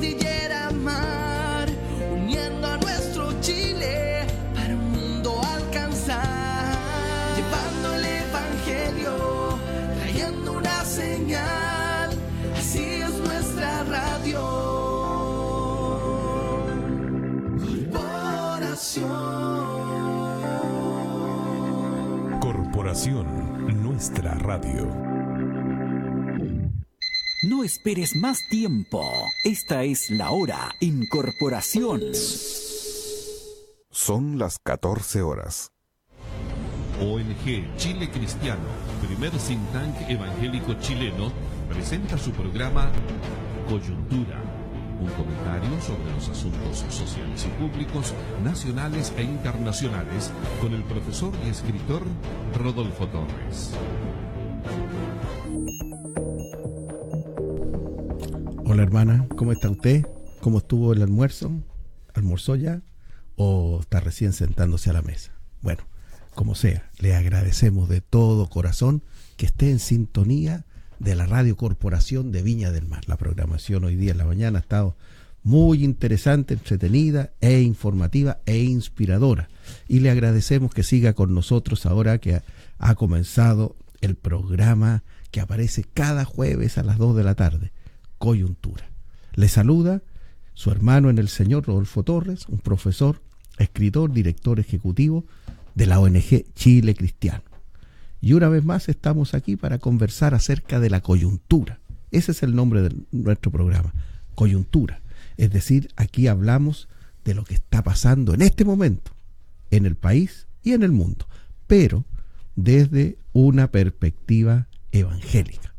cordillera mar, uniendo a nuestro Chile para un mundo alcanzar, llevando el evangelio, trayendo una señal, así es nuestra radio. Corporación Nuestra Radio. No esperes más tiempo. Esta es la hora en Corporación. Son las 14 horas. ONG Chile Cristiano, primer think tank evangélico chileno, presenta su programa Coyuntura. Un comentario sobre los asuntos sociales y públicos, nacionales e internacionales, con el profesor y escritor Rodolfo Torres. Hola hermana, ¿cómo está usted? ¿Cómo estuvo el almuerzo? ¿Almorzó ya? ¿O está recién sentándose a la mesa? Bueno, como sea, le agradecemos de todo corazón que esté en sintonía de la Radio Corporación de Viña del Mar. La programación hoy día en la mañana ha estado muy interesante, entretenida e informativa e inspiradora. Y le agradecemos que siga con nosotros ahora que ha comenzado el programa que aparece cada jueves a las 2 de la tarde, Coyuntura. Le saluda su hermano en el Señor, Rodolfo Torres, un profesor, escritor, director ejecutivo de la ONG Chile Cristiano. Y una vez más estamos aquí para conversar acerca de la coyuntura. Ese es el nombre de nuestro programa, Coyuntura. Es decir, aquí hablamos de lo que está pasando en este momento, en el país y en el mundo, pero desde una perspectiva evangélica.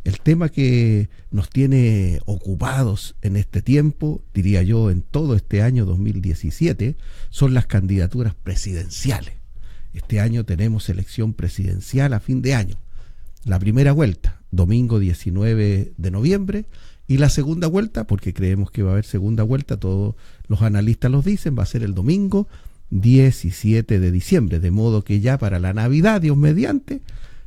El tema que nos tiene ocupados en este tiempo, diría yo en todo este año 2017, son las candidaturas presidenciales. Este año tenemos elección presidencial a fin de año. La primera vuelta, domingo 19 de noviembre, y la segunda vuelta, porque creemos que va a haber segunda vuelta, todos los analistas los dicen, va a ser el domingo 17 de diciembre, de modo que ya para la Navidad, Dios mediante,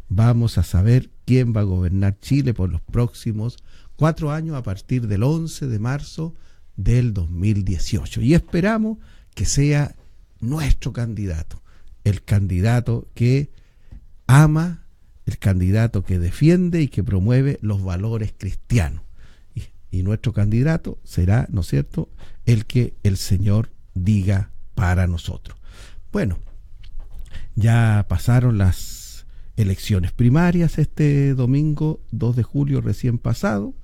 vamos a saber quién va a gobernar Chile por los próximos 4 años a partir del 11 de marzo del 2018. Y esperamos que sea nuestro candidato, el candidato que ama, el candidato que defiende y que promueve los valores cristianos. Y nuestro candidato será, ¿no es cierto?, el que el Señor diga para nosotros. Bueno, ya pasaron las elecciones primarias este domingo 2 de julio recién pasado,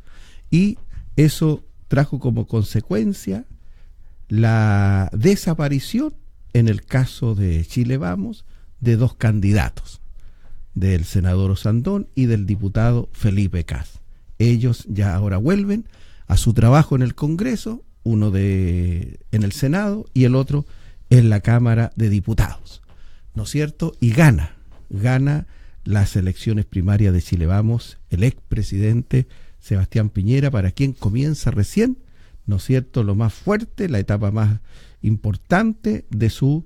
y eso trajo como consecuencia la desaparición, en el caso de Chile Vamos, de 2 candidatos, del senador Osandón y del diputado Felipe Kast. Ellos ya ahora vuelven a su trabajo en el Congreso, uno en el Senado y el otro en la Cámara de Diputados, ¿no es cierto? Y gana las elecciones primarias de Chile Vamos el expresidente Sebastián Piñera, para quien comienza recién, ¿no es cierto?, lo más fuerte, la etapa más importante de su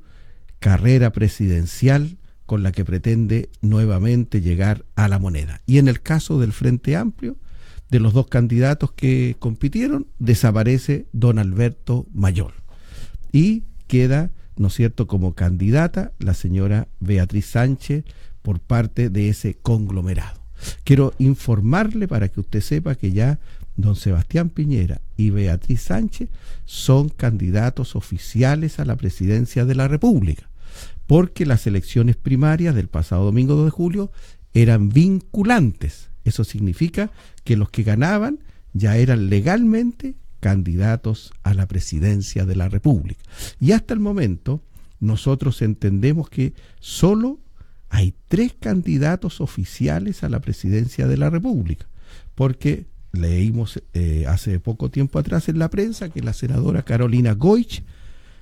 carrera presidencial, con la que pretende nuevamente llegar a la moneda. Y en el caso del Frente Amplio, de los 2 candidatos que compitieron, desaparece don Alberto Mayol. Y queda, ¿no es cierto?, como candidata la señora Beatriz Sánchez por parte de ese conglomerado. Quiero informarle para que usted sepa que ya don Sebastián Piñera y Beatriz Sánchez son candidatos oficiales a la presidencia de la República, porque las elecciones primarias del pasado domingo 2 de julio eran vinculantes. Eso significa que los que ganaban ya eran legalmente candidatos a la presidencia de la República. Y hasta el momento nosotros entendemos que solo hay 3 candidatos oficiales a la presidencia de la República, porque leímos hace poco tiempo atrás en la prensa que la senadora Carolina Goich,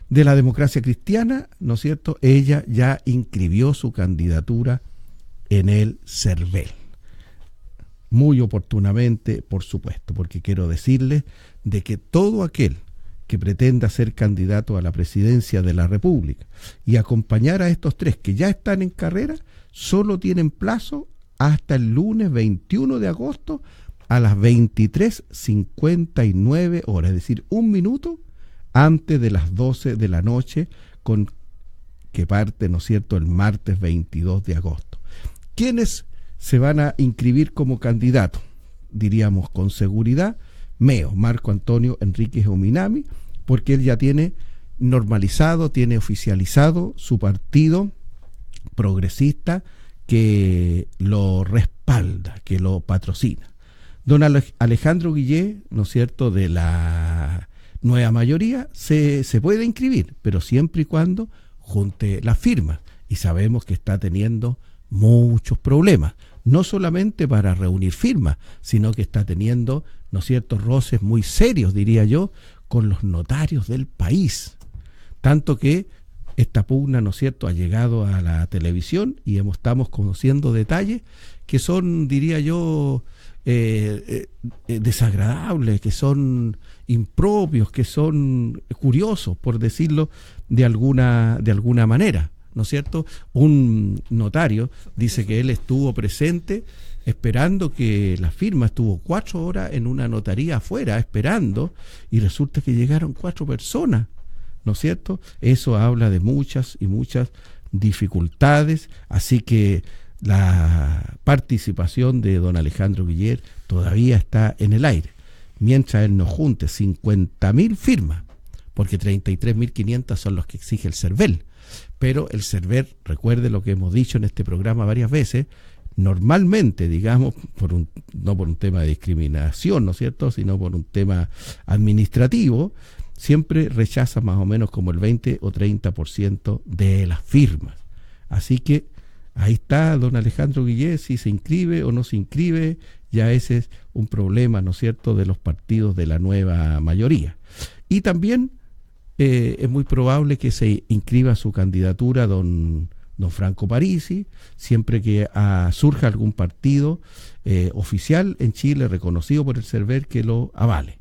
de la Democracia Cristiana, ¿no es cierto?, ella ya inscribió su candidatura en el CERVEL. Muy oportunamente, por supuesto, porque quiero decirles de que todo aquel que pretenda ser candidato a la presidencia de la República y acompañar a estos 3 que ya están en carrera, solo tienen plazo hasta el lunes 21 de agosto a las 23:59 horas, es decir, un minuto antes de las 12 de la noche, que parte, ¿no es cierto?, el martes 22 de agosto. ¿Quiénes se van a inscribir como candidato? Diríamos con seguridad, Meo, Marco Antonio Enríquez Ominami, porque él ya tiene normalizado, tiene oficializado su partido progresista que lo respalda, que lo patrocina. Don Alejandro Guillé, ¿no es cierto?, de la nueva mayoría, se puede inscribir, pero siempre y cuando junte las firmas. Y sabemos que está teniendo muchos problemas, no solamente para reunir firmas, sino que está teniendo, ¿no es cierto?, roces muy serios, diría yo, con los notarios del país. Tanto que esta pugna, ¿no es cierto?, ha llegado a la televisión y estamos conociendo detalles que son, diría yo, desagradables, que son impropios, que son curiosos, por decirlo de alguna manera, ¿no es cierto? Un notario dice que él estuvo presente esperando que la firma, estuvo 4 horas en una notaría afuera esperando, y resulta que llegaron 4 personas, ¿no es cierto? Eso habla de muchas y muchas dificultades, así que la participación de don Alejandro Guiller todavía está en el aire, mientras él no junte 50.000 firmas, porque 33.500 son los que exige el CERVEL, pero el CERVEL, recuerde lo que hemos dicho en este programa varias veces, normalmente, digamos, no por un tema de discriminación, ¿no es cierto?, sino por un tema administrativo, siempre rechaza más o menos como el 20 o 30% de las firmas. Así que ahí está don Alejandro Guillé, si se inscribe o no se inscribe, ya ese es un problema, ¿no es cierto?, de los partidos de la nueva mayoría. Y también es muy probable que se inscriba su candidatura don Franco Parisi, siempre que surja algún partido oficial en Chile reconocido por el CERVEL que lo avale.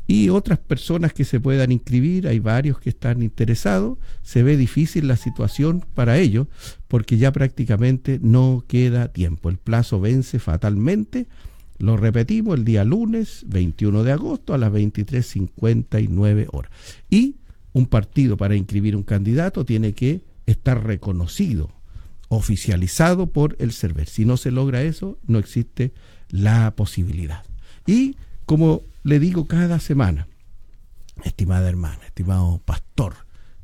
Y otras personas que se puedan inscribir, hay varios que están interesados, se ve difícil la situación para ellos, porque ya prácticamente no queda tiempo, el plazo vence fatalmente, lo repetimos, el día lunes 21 de agosto a las 23:59 horas. Y un partido para inscribir un candidato tiene que estar reconocido, oficializado por el CERVEL. Si no se logra eso, no existe la posibilidad. Y como le digo cada semana, estimada hermana, estimado pastor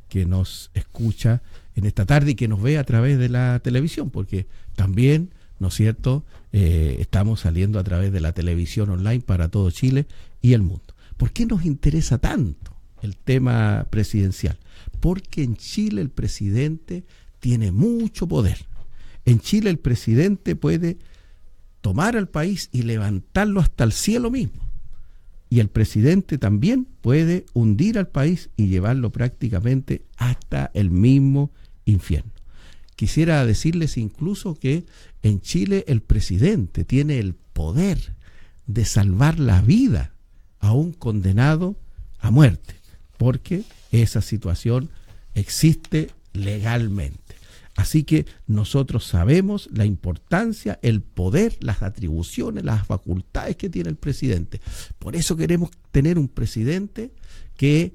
que nos escucha en esta tarde y que nos ve a través de la televisión, porque también, ¿no es cierto?, estamos saliendo a través de la televisión online para todo Chile y el mundo. ¿Por qué nos interesa tanto el tema presidencial? Porque en Chile el presidente tiene mucho poder. En Chile el presidente puede tomar al país y levantarlo hasta el cielo mismo. Y el presidente también puede hundir al país y llevarlo prácticamente hasta el mismo infierno. Quisiera decirles incluso que en Chile el presidente tiene el poder de salvar la vida a un condenado a muerte, porque esa situación existe legalmente. Así que nosotros sabemos la importancia, el poder, las atribuciones, las facultades que tiene el presidente. Por eso queremos tener un presidente que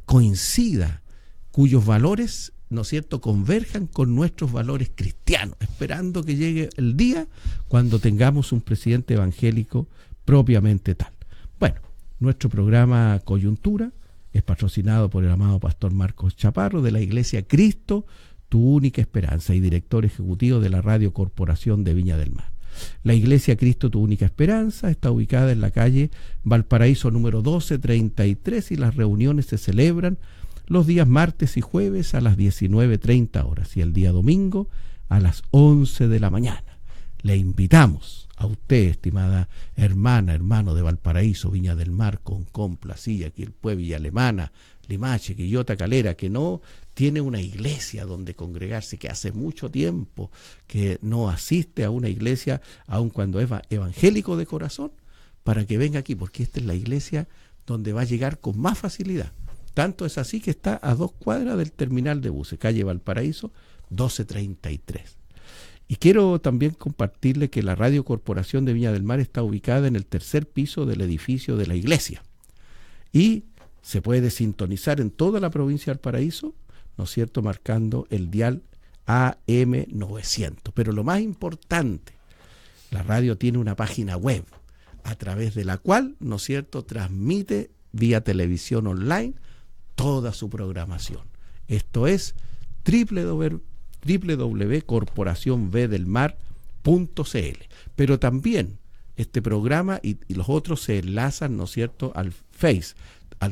coincida, cuyos valores, ¿no es cierto?, converjan con nuestros valores cristianos, esperando que llegue el día cuando tengamos un presidente evangélico propiamente tal. Bueno, nuestro programa Coyuntura es patrocinado por el amado pastor Marcos Chaparro de la Iglesia Cristo, Tu Única Esperanza, y director ejecutivo de la Radio Corporación de Viña del Mar. La Iglesia Cristo, Tu Única Esperanza está ubicada en la calle Valparaíso número 1233 y las reuniones se celebran los días martes y jueves a las 19:30 horas y el día domingo a las 11 de la mañana. Le invitamos a usted, estimada hermana, hermano de Valparaíso, Viña del Mar, Concón, Placilla, Quilpué, Villa Alemana, Limache, Quillota, Calera, que no tiene una iglesia donde congregarse, que hace mucho tiempo que no asiste a una iglesia, aun cuando es evangélico de corazón, para que venga aquí, porque esta es la iglesia donde va a llegar con más facilidad. Tanto es así que está a 2 cuadras del terminal de buses, calle Valparaíso 1233. Y quiero también compartirle que la Radio Corporación de Viña del Mar está ubicada en el tercer piso del edificio de la iglesia. Y se puede sintonizar en toda la provincia del Paraíso, ¿no es cierto?, marcando el dial AM900. Pero lo más importante, la radio tiene una página web a través de la cual, ¿no es cierto?, transmite vía televisión online toda su programación. Esto es www.corporacionvdelmar.cl. Pero también este programa y los otros se enlazan, ¿no es cierto?, al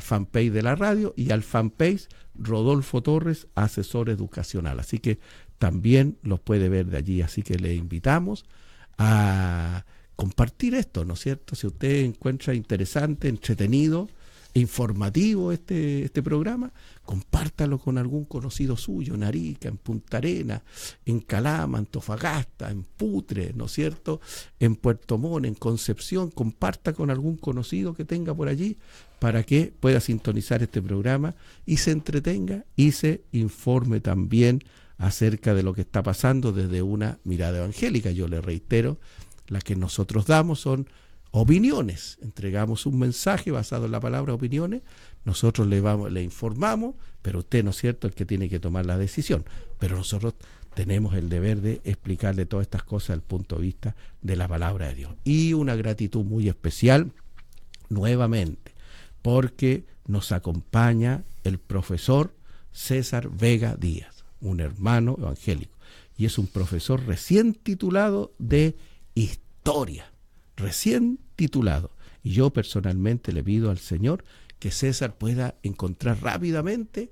fanpage de la radio y al fanpage Rodolfo Torres, asesor educacional. Así que también los puede ver de allí. Así que le invitamos a compartir esto, ¿no es cierto? Si usted encuentra interesante, entretenido, informativo este programa, compártalo con algún conocido suyo en Arica, en Punta Arenas, en Calama, Antofagasta, en Putre, ¿no es cierto?, en Puerto Montt, en Concepción. Comparta con algún conocido que tenga por allí para que pueda sintonizar este programa y se entretenga y se informe también acerca de lo que está pasando desde una mirada evangélica. Yo le reitero, las que nosotros damos son opiniones, entregamos un mensaje basado en la palabra opiniones, nosotros le informamos, pero usted, ¿no es cierto?, el que tiene que tomar la decisión, pero nosotros tenemos el deber de explicarle todas estas cosas desde el punto de vista de la palabra de Dios. Y una gratitud muy especial, nuevamente, porque nos acompaña el profesor César Vega Díaz, un hermano evangélico, y es un profesor recién titulado de Historia, recién titulado, y yo personalmente le pido al Señor que César pueda encontrar rápidamente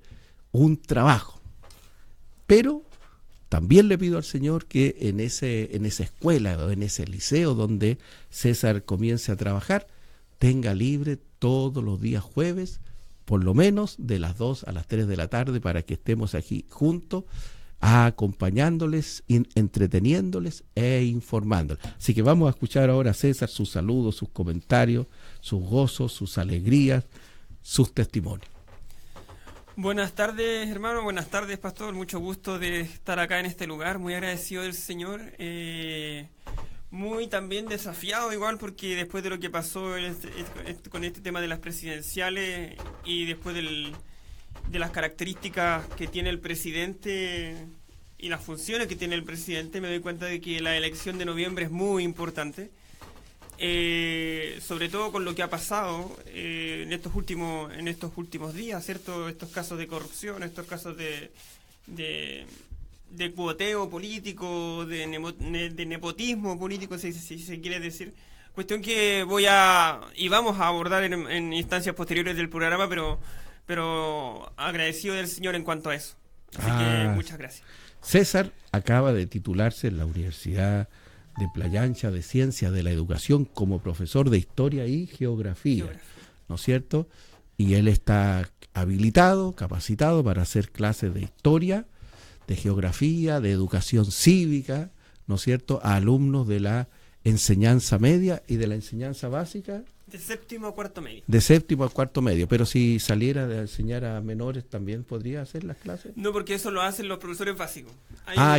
un trabajo, pero también le pido al Señor que en esa escuela o en ese liceo donde César comience a trabajar, tenga libre todos los días jueves, por lo menos de las 2 a las 3 de la tarde, para que estemos aquí juntos, acompañándoles, entreteniéndoles e informándoles. Así que vamos a escuchar ahora a César, sus saludos, sus comentarios, sus gozos, sus alegrías, sus testimonios. Buenas tardes, hermano, buenas tardes, pastor, mucho gusto de estar acá en este lugar, muy agradecido del Señor, muy también desafiado igual, porque después de lo que pasó con este tema de las presidenciales y después de las características que tiene el presidente y las funciones que tiene el presidente, me doy cuenta de que la elección de noviembre es muy importante, sobre todo con lo que ha pasado en estos últimos días, ¿cierto? Estos casos de corrupción, estos casos de cuoteo político, de nepotismo político, si se quiere decir. Cuestión que vamos a abordar en instancias posteriores del programa, pero agradecido del Señor en cuanto a eso. Así que muchas gracias. César acaba de titularse en la Universidad de Playa Ancha de Ciencias de la Educación como profesor de Historia y Geografía, ¿no es cierto? Y él está habilitado, capacitado para hacer clases de Historia, de Geografía, de Educación Cívica, ¿no es cierto?, a alumnos de la enseñanza media y de la enseñanza básica. De séptimo a cuarto medio. De séptimo a cuarto medio, pero si saliera de enseñar a menores, ¿también podría hacer las clases? No, porque eso lo hacen los profesores básicos. Ya.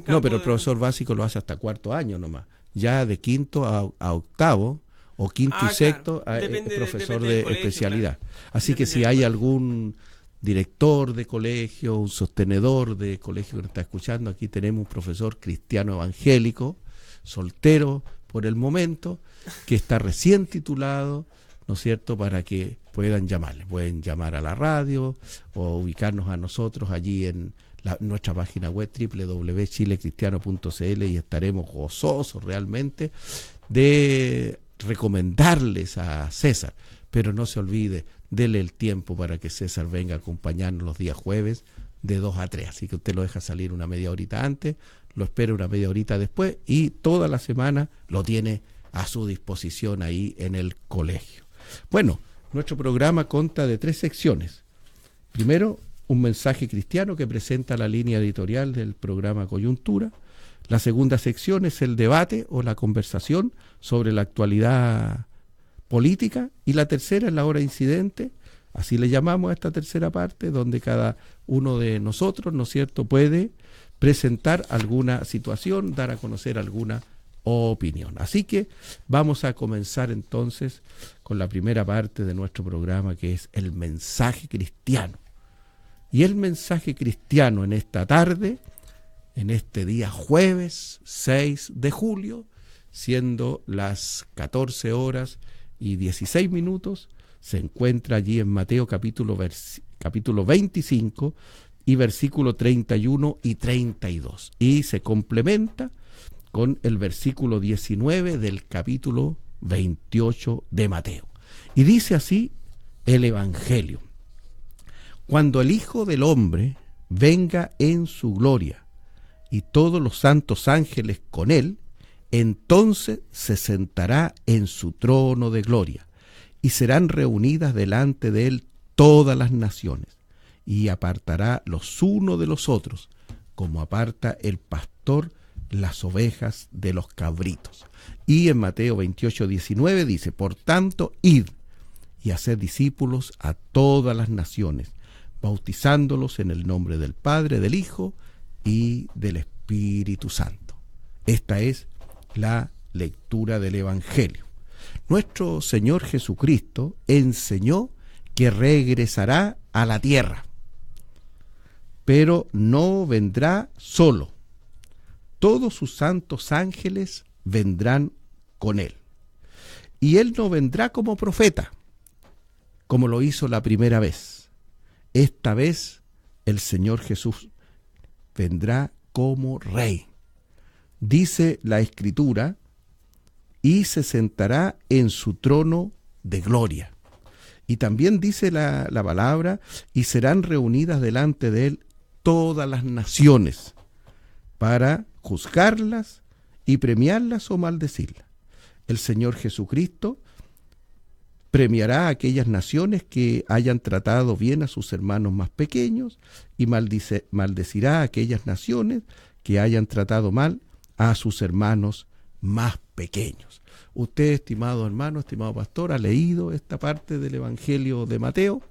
No, pero el profesor básico lo hace hasta cuarto año nomás. Ya de quinto a octavo, o quinto y sexto, es profesor de colegio, especialidad. Claro. Así que si hay algún director de colegio, un sostenedor de colegio que nos está escuchando, aquí tenemos un profesor cristiano evangélico, soltero por el momento, que está recién titulado, ¿no es cierto?, para que puedan llamarle. Pueden llamar a la radio o ubicarnos a nosotros allí en nuestra página web www.chilecristiano.cl, y estaremos gozosos realmente de recomendarles a César. Pero no se olvide, dele el tiempo para que César venga a acompañarnos los días jueves de 2 a 3. Así que usted lo deja salir una media horita antes, lo espera una media horita después, y toda la semana lo tiene a su disposición ahí en el colegio. Bueno, nuestro programa consta de 3 secciones. Primero, un mensaje cristiano que presenta la línea editorial del programa Coyuntura. La segunda sección es el debate o la conversación sobre la actualidad política, y la tercera es la hora incidente, Así le llamamos a esta tercera parte, donde cada uno de nosotros, ¿no es cierto?, puede presentar alguna situación, dar a conocer alguna opinión. Así que vamos a comenzar entonces con la primera parte de nuestro programa, que es el mensaje cristiano. Y el mensaje cristiano en esta tarde, en este día jueves 6 de julio, siendo las 14 horas y 16 minutos, se encuentra allí en Mateo capítulo 25 y versículo 31 y 32. Y se complementa con el versículo 19 del capítulo 28 de Mateo. Y dice así el Evangelio: cuando el Hijo del Hombre venga en su gloria y todos los santos ángeles con él, entonces se sentará en su trono de gloria, y serán reunidas delante de él todas las naciones, y apartará los unos de los otros, como aparta el pastor las ovejas de los cabritos. Y en Mateo 28:19 dice: por tanto, id y haced discípulos a todas las naciones, bautizándolos en el nombre del Padre, del Hijo y del Espíritu Santo. Esta es la lectura del Evangelio. Nuestro Señor Jesucristo enseñó que regresará a la tierra, pero no vendrá solo. Todos sus santos ángeles vendrán con él. Y él no vendrá como profeta, como lo hizo la primera vez. Esta vez el Señor Jesús vendrá como rey. Dice la Escritura: y se sentará en su trono de gloria. Y también dice la palabra: y serán reunidas delante de él todas las naciones, para juzgarlas y premiarlas o maldecirlas. El Señor Jesucristo premiará a aquellas naciones que hayan tratado bien a sus hermanos más pequeños, y maldecirá a aquellas naciones que hayan tratado mal a sus hermanos más pequeños. Usted, estimado hermano, estimado pastor, ha leído esta parte del Evangelio de Mateo,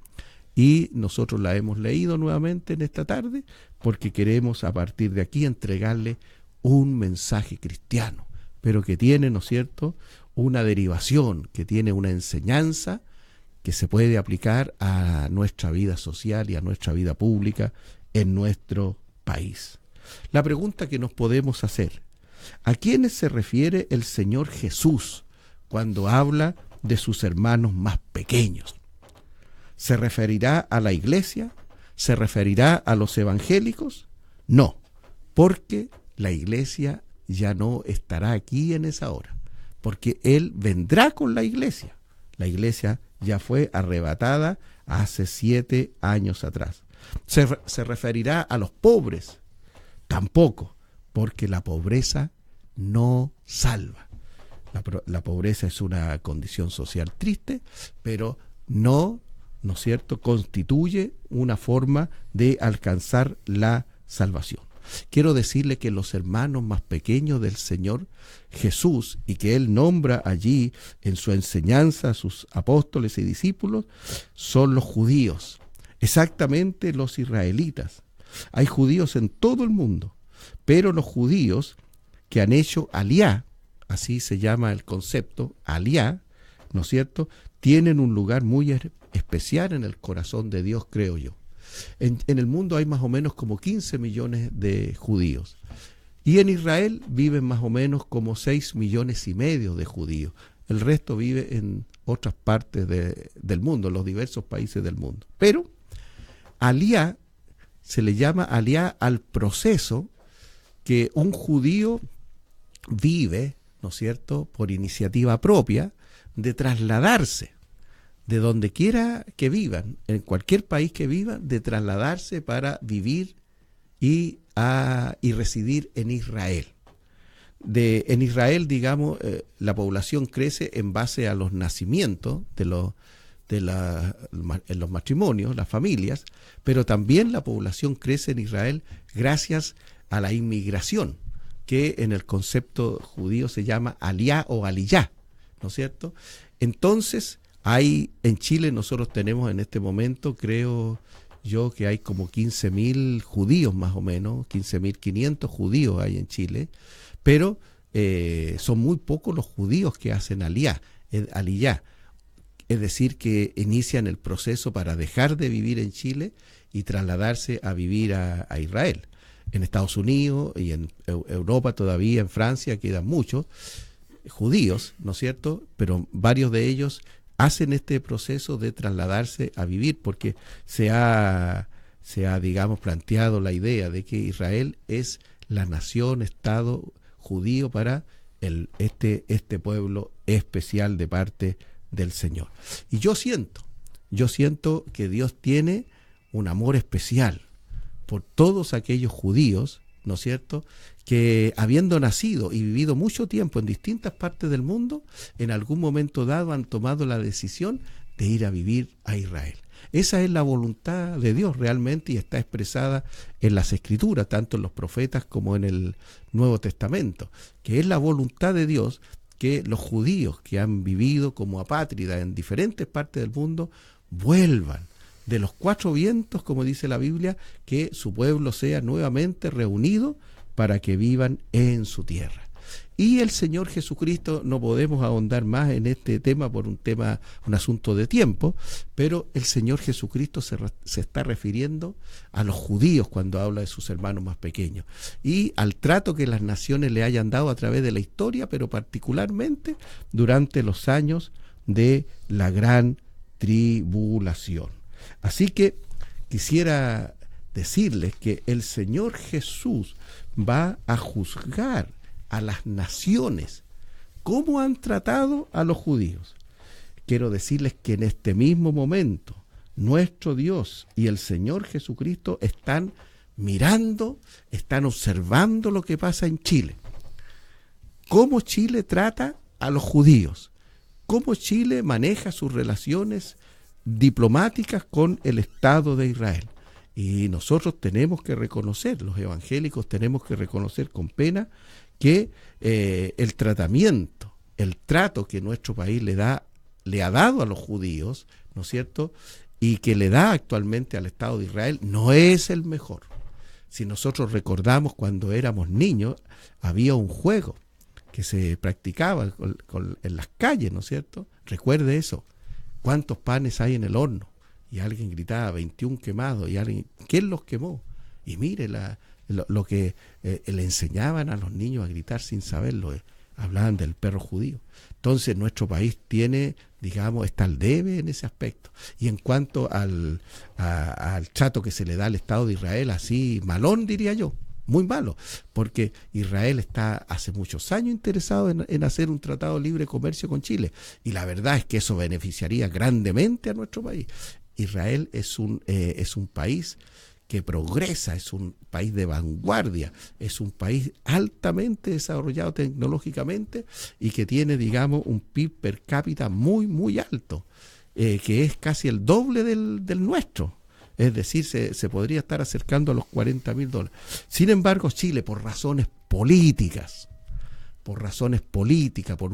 y nosotros la hemos leído nuevamente en esta tarde porque queremos a partir de aquí entregarle un mensaje cristiano, pero que tiene, ¿no es cierto?, una derivación, que tiene una enseñanza que se puede aplicar a nuestra vida social y a nuestra vida pública en nuestro país. La pregunta que nos podemos hacer: ¿a quiénes se refiere el Señor Jesús cuando habla de sus hermanos más pequeños? ¿Se referirá a la iglesia? ¿Se referirá a los evangélicos? No, porque la iglesia ya no estará aquí en esa hora, porque Él vendrá con la iglesia. La iglesia ya fue arrebatada hace 7 años atrás. ¿Se referirá a los pobres? Tampoco, porque la pobreza no salva. La pobreza es una condición social triste, pero ¿no es cierto?, constituye una forma de alcanzar la salvación. Quiero decirle que los hermanos más pequeños del Señor Jesús, y que Él nombra allí en su enseñanza a sus apóstoles y discípulos, son los judíos, exactamente los israelitas. Hay judíos en todo el mundo, pero los judíos que han hecho aliá, así se llama el concepto, aliá, ¿no es cierto?, tienen un lugar muy especial en el corazón de Dios, creo yo. En el mundo hay más o menos como 15 millones de judíos. Y en Israel viven más o menos como 6,5 millones de judíos. El resto vive en otras partes del mundo, en los diversos países del mundo. Pero aliá, se le llama aliá al proceso que un judío vive, ¿no es cierto?, por iniciativa propia, de trasladarse de donde quiera que vivan, en cualquier país que vivan, de trasladarse para vivir y residir en Israel. En Israel, digamos, la población crece en base a los nacimientos en los matrimonios, las familias, pero también la población crece en Israel gracias a la inmigración, que en el concepto judío se llama aliá o aliyá, ¿no es cierto? Entonces, En Chile nosotros tenemos en este momento, creo yo, que hay como 15.000 judíos más o menos, 15.500 judíos hay en Chile, pero son muy pocos los judíos que hacen aliyá, es decir, que inician el proceso para dejar de vivir en Chile y trasladarse a vivir a Israel. En Estados Unidos y en Europa todavía, en Francia, quedan muchos judíos, ¿no es cierto? Pero varios de ellos hacen este proceso de trasladarse a vivir porque se ha, digamos, planteado la idea de que Israel es la nación, Estado judío para este pueblo especial de parte del Señor. Y yo siento que Dios tiene un amor especial por todos aquellos judíos, ¿no es cierto?, que habiendo nacido y vivido mucho tiempo en distintas partes del mundo, en algún momento dado han tomado la decisión de ir a vivir a Israel. Esa es la voluntad de Dios realmente y está expresada en las Escrituras, tanto en los profetas como en el Nuevo Testamento, que es la voluntad de Dios que los judíos que han vivido como apátridas en diferentes partes del mundo vuelvan de los cuatro vientos, como dice la Biblia, que su pueblo sea nuevamente reunido para que vivan en su tierra. Y el Señor Jesucristo, no podemos ahondar más en este tema por un asunto de tiempo, pero el Señor Jesucristo se está refiriendo a los judíos cuando habla de sus hermanos más pequeños y al trato que las naciones le hayan dado a través de la historia, pero particularmente durante los años de la gran tribulación. Así que quisiera decirles que el Señor Jesús va a juzgar a las naciones cómo han tratado a los judíos. Quiero decirles que en este mismo momento nuestro Dios y el Señor Jesucristo están mirando, están observando lo que pasa en Chile. Cómo Chile trata a los judíos, cómo Chile maneja sus relaciones diplomáticas con el Estado de Israel. Y nosotros tenemos que reconocer, los evangélicos tenemos que reconocer con pena que el tratamiento, el trato que nuestro país le ha dado a los judíos, ¿no es cierto?, y que le da actualmente al Estado de Israel, no es el mejor. Si nosotros recordamos cuando éramos niños, había un juego que se practicaba en las calles, ¿no es cierto? Recuerde eso. ¿Cuántos panes hay en el horno? Y alguien gritaba 21 quemados, y alguien, ¿quién los quemó? Y mire lo que le enseñaban a los niños a gritar sin saberlo, hablaban del perro judío. Entonces nuestro país tiene, digamos, está al debe en ese aspecto. Y en cuanto al trato que se le da al Estado de Israel, así malón diría yo, muy malo, porque Israel está hace muchos años interesado en hacer un tratado de libre comercio con Chile, y la verdad es que eso beneficiaría grandemente a nuestro país. Israel es un país que progresa, es un país de vanguardia, es un país altamente desarrollado tecnológicamente y que tiene, digamos, un PIB per cápita muy, muy alto, que es casi el doble del nuestro. Es decir, se podría estar acercando a los $40.000. Sin embargo, Chile, por razones políticas, por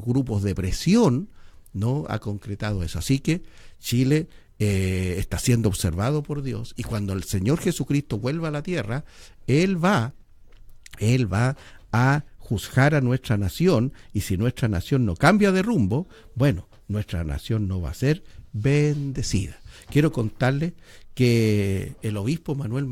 grupos de presión, no ha concretado eso. Así que Chile está siendo observado por Dios, y cuando el Señor Jesucristo vuelva a la tierra, Él va a juzgar a nuestra nación, y si nuestra nación no cambia de rumbo, bueno, nuestra nación no va a ser bendecida. Quiero contarles que el obispo Manuel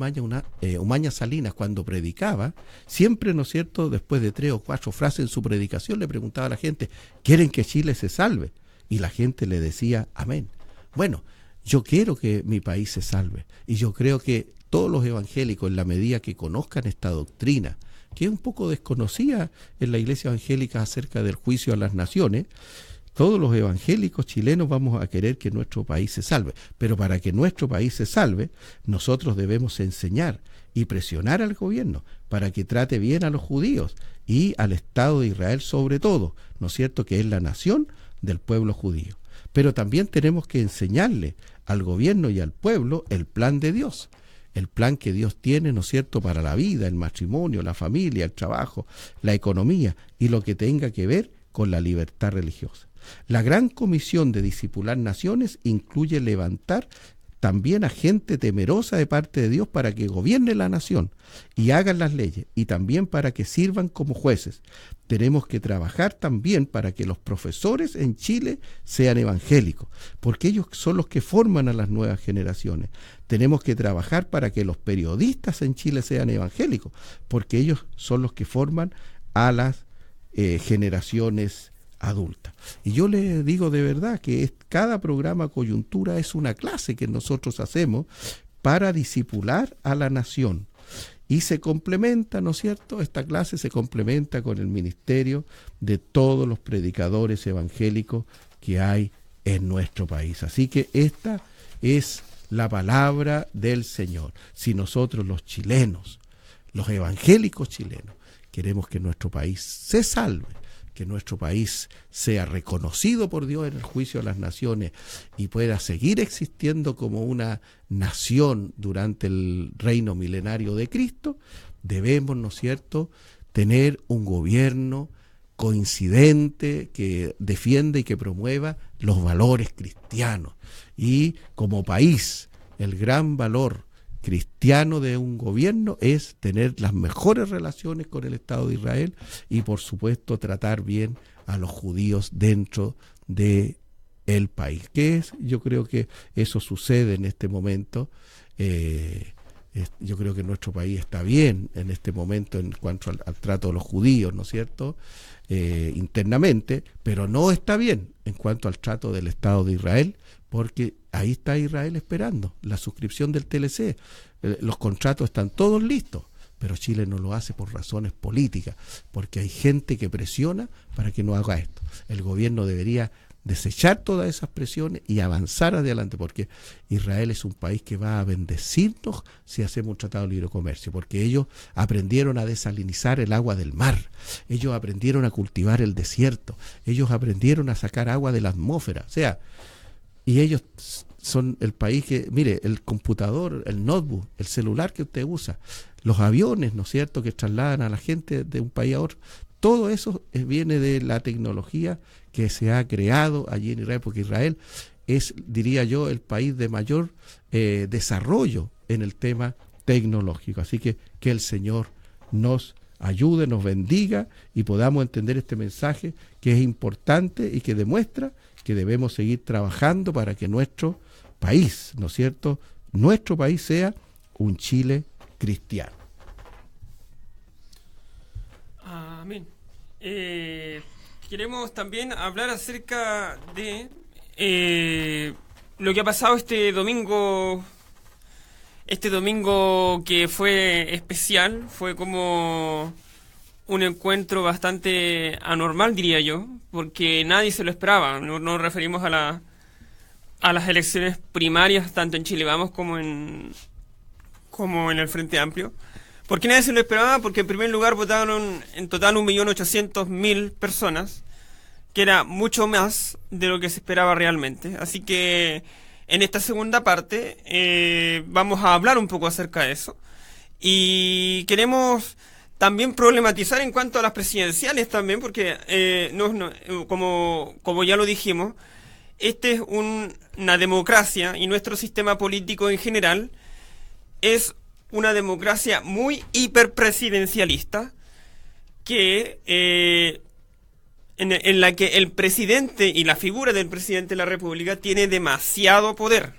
Umaña Salinas, cuando predicaba, siempre, ¿no es cierto?, después de 3 o 4 frases en su predicación, le preguntaba a la gente, ¿quieren que Chile se salve? Y la gente le decía, amén. Bueno, yo quiero que mi país se salve, y yo creo que todos los evangélicos, en la medida que conozcan esta doctrina, que es un poco desconocida en la iglesia evangélica acerca del juicio a las naciones, todos los evangélicos chilenos vamos a querer que nuestro país se salve. Pero para que nuestro país se salve, nosotros debemos enseñar y presionar al gobierno para que trate bien a los judíos y al Estado de Israel sobre todo, ¿no es cierto?, que es la nación del pueblo judío. Pero también tenemos que enseñarle al gobierno y al pueblo el plan de Dios, el plan que Dios tiene, ¿no es cierto?, para la vida, el matrimonio, la familia, el trabajo, la economía y lo que tenga que ver con la libertad religiosa. La gran comisión de discipular naciones incluye levantar también a gente temerosa de parte de Dios para que gobierne la nación y hagan las leyes, y también para que sirvan como jueces. Tenemos que trabajar también para que los profesores en Chile sean evangélicos, porque ellos son los que forman a las nuevas generaciones. Tenemos que trabajar para que los periodistas en Chile sean evangélicos, porque ellos son los que forman a las generaciones adulta. Y yo le digo de verdad que cada programa Coyuntura es una clase que nosotros hacemos para discipular a la nación. Y se complementa, ¿no es cierto? Esta clase se complementa con el ministerio de todos los predicadores evangélicos que hay en nuestro país. Así que esta es la palabra del Señor. Si nosotros los chilenos, los evangélicos chilenos, queremos que nuestro país se salve, que nuestro país sea reconocido por Dios en el juicio de las naciones y pueda seguir existiendo como una nación durante el reino milenario de Cristo, debemos, ¿no es cierto?, tener un gobierno coincidente que defienda y que promueva los valores cristianos. Y como país, el gran valor cristiano de un gobierno es tener las mejores relaciones con el Estado de Israel y, por supuesto, tratar bien a los judíos dentro de el país. Yo creo que eso sucede en este momento. Yo creo que nuestro país está bien en este momento en cuanto al trato de los judíos, ¿no es cierto?, internamente, pero no está bien en cuanto al trato del Estado de Israel, porque ahí está Israel esperando la suscripción del TLC. Los contratos están todos listos, pero Chile no lo hace por razones políticas, porque hay gente que presiona para que no haga esto. El gobierno debería desechar todas esas presiones y avanzar adelante, porque Israel es un país que va a bendecirnos si hacemos un tratado de libre comercio, porque ellos aprendieron a desalinizar el agua del mar, ellos aprendieron a cultivar el desierto, ellos aprendieron a sacar agua de la atmósfera, o sea, y ellos son el país que, mire, el computador, el notebook, el celular que usted usa, los aviones, ¿no es cierto?, que trasladan a la gente de un país a otro, todo eso viene de la tecnología que se ha creado allí en Israel, porque Israel es, diría yo, el país de mayor desarrollo en el tema tecnológico. Así que el Señor nos ayude, nos bendiga y podamos entender este mensaje que es importante y que demuestra que debemos seguir trabajando para que nuestro país, ¿no es cierto?, nuestro país sea un Chile cristiano. Amén. Queremos también hablar acerca de lo que ha pasado este domingo que fue especial, fue como un encuentro bastante anormal, diría yo, porque nadie se lo esperaba. Nos referimos a las elecciones primarias, tanto en Chile Vamos como en el Frente Amplio. ¿Por qué nadie se lo esperaba? Porque en primer lugar votaron en total 1.800.000 personas, que era mucho más de lo que se esperaba realmente. Así que en esta segunda parte vamos a hablar un poco acerca de eso. Y queremos también problematizar en cuanto a las presidenciales también, porque como ya lo dijimos, este es una democracia y nuestro sistema político en general es una democracia muy hiperpresidencialista que en la que el presidente y la figura del presidente de la República tiene demasiado poder.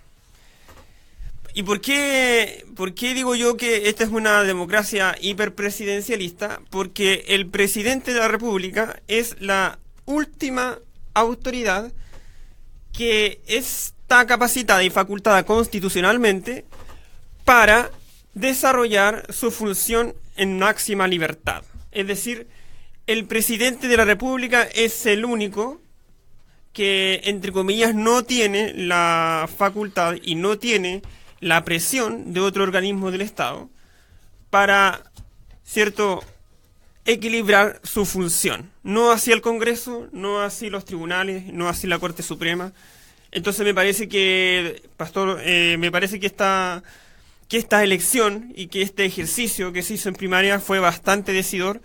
¿Y por qué digo yo que esta es una democracia hiperpresidencialista? Porque el presidente de la República es la última autoridad que está capacitada y facultada constitucionalmente para desarrollar su función en máxima libertad. Es decir, el presidente de la República es el único que, entre comillas, no tiene la facultad y no tiene la presión de otro organismo del Estado para, ¿cierto?, equilibrar su función. No así el Congreso, no así los tribunales, no así la Corte Suprema. Entonces me parece que, Pastor, que esta elección y que este ejercicio que se hizo en primaria fue bastante decidor,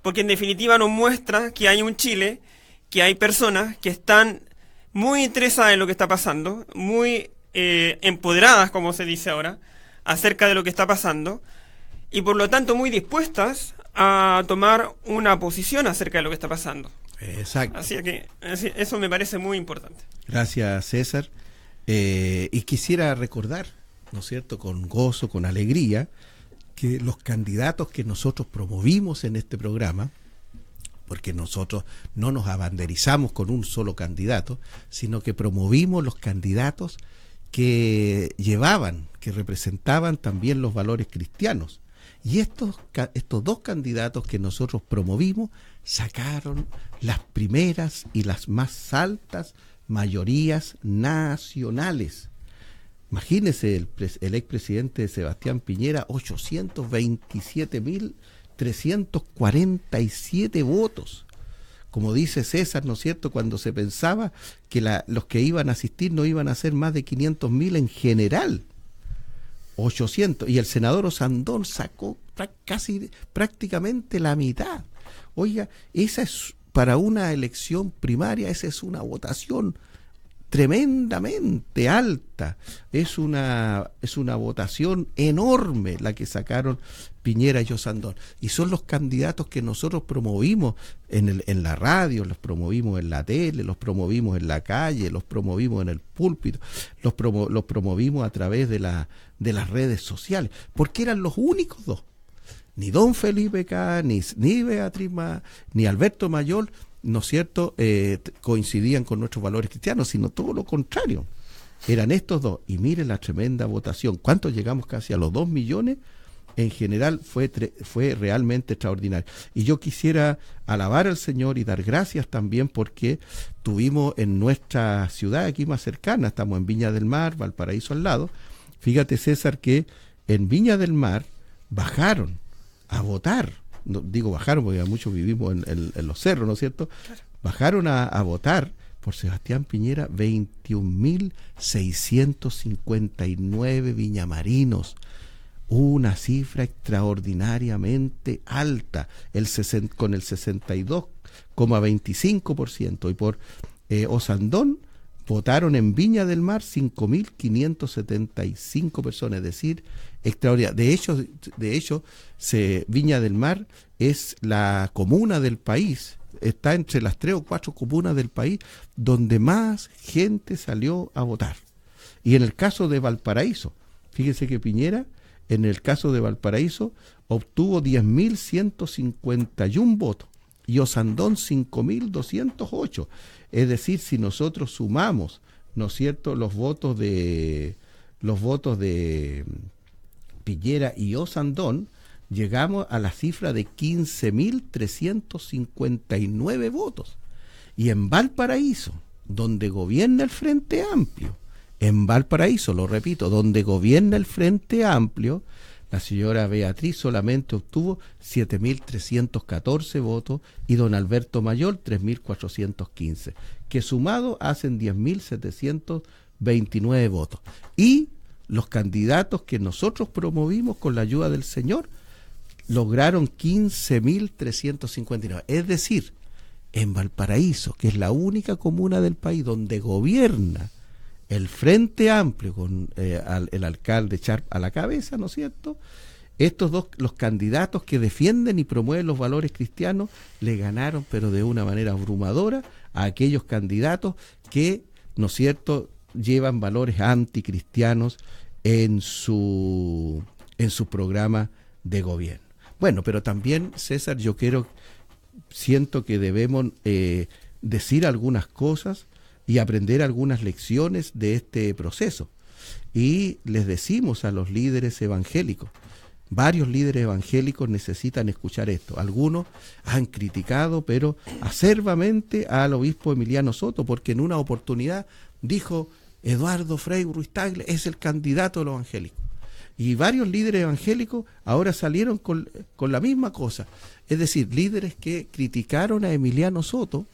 porque en definitiva nos muestra que hay un Chile que hay personas que están muy interesadas en lo que está pasando, muy empoderadas, como se dice ahora, acerca de lo que está pasando, y por lo tanto muy dispuestas a tomar una posición acerca de lo que está pasando. Exacto. Así que eso me parece muy importante. Gracias, César. Y quisiera recordar, ¿no es cierto?, con gozo, con alegría, que los candidatos que nosotros promovimos en este programa, porque nosotros no nos abanderizamos con un solo candidato, sino que promovimos los candidatos que llevaban, que representaban también los valores cristianos. Y estos dos candidatos que nosotros promovimos sacaron las primeras y las más altas mayorías nacionales. Imagínese el expresidente Sebastián Piñera, 827.347 votos. Como dice César, ¿no es cierto?, cuando se pensaba que los que iban a asistir no iban a ser más de 500.000 en general. 800. Y el senador Osandón sacó casi prácticamente la mitad. Oiga, esa es, para una elección primaria, esa es una votación tremendamente alta. Es una votación enorme la que sacaron Piñera y Osandón. Y son los candidatos que nosotros promovimos en la radio, los promovimos en la tele, los promovimos en la calle, los promovimos en el púlpito, los promovimos a través de las redes sociales, porque eran los únicos dos. Ni don Felipe K, ni Beatriz ni Alberto Mayol, ¿no es cierto?, coincidían con nuestros valores cristianos, sino todo lo contrario. Eran estos dos. Y miren la tremenda votación. ¿Cuántos llegamos? Casi a los 2 millones. En general fue realmente extraordinario. Y yo quisiera alabar al Señor y dar gracias también porque tuvimos en nuestra ciudad aquí más cercana, estamos en Viña del Mar, Valparaíso al lado. Fíjate, César, que en Viña del Mar bajaron a votar. No, digo bajaron porque muchos vivimos en los cerros, ¿no es cierto? Claro. Bajaron a votar por Sebastián Piñera 21.659 viñamarinos. Una cifra extraordinariamente alta, con el 62,25%. Y por Osandón votaron en Viña del Mar 5.575 personas, es decir, extraordinario. De hecho, Viña del Mar es la comuna del país, está entre las 3 o 4 comunas del país donde más gente salió a votar. Y en el caso de Valparaíso, fíjese que Piñera, en el caso de Valparaíso, obtuvo 10.151 votos y Osandón 5.208. Es decir, si nosotros sumamos, ¿no es cierto?, los votos de Piñera y Osandón, llegamos a la cifra de 15.359 votos. Y en Valparaíso, donde gobierna el Frente Amplio, en Valparaíso, lo repito, donde gobierna el Frente Amplio, la señora Beatriz solamente obtuvo 7.314 votos y don Alberto Mayol 3.415, que sumado hacen 10.729 votos. Y los candidatos que nosotros promovimos con la ayuda del Señor lograron 15.359. Es decir, en Valparaíso, que es la única comuna del país donde gobierna el Frente Amplio con el alcalde Sharp a la cabeza, ¿no es cierto?, estos dos, los candidatos que defienden y promueven los valores cristianos, le ganaron, pero de una manera abrumadora, a aquellos candidatos que, ¿no es cierto?, llevan valores anticristianos en su programa de gobierno. Bueno, pero también, César, siento que debemos decir algunas cosas y aprender algunas lecciones de este proceso. Y les decimos a los líderes evangélicos, varios líderes evangélicos necesitan escuchar esto. Algunos han criticado, pero acerbamente, al obispo Emiliano Soto, porque en una oportunidad dijo: Eduardo Frei Ruiz Tagle es el candidato de los evangélicos. Y varios líderes evangélicos ahora salieron con la misma cosa. Es decir, líderes que criticaron a Emiliano Soto,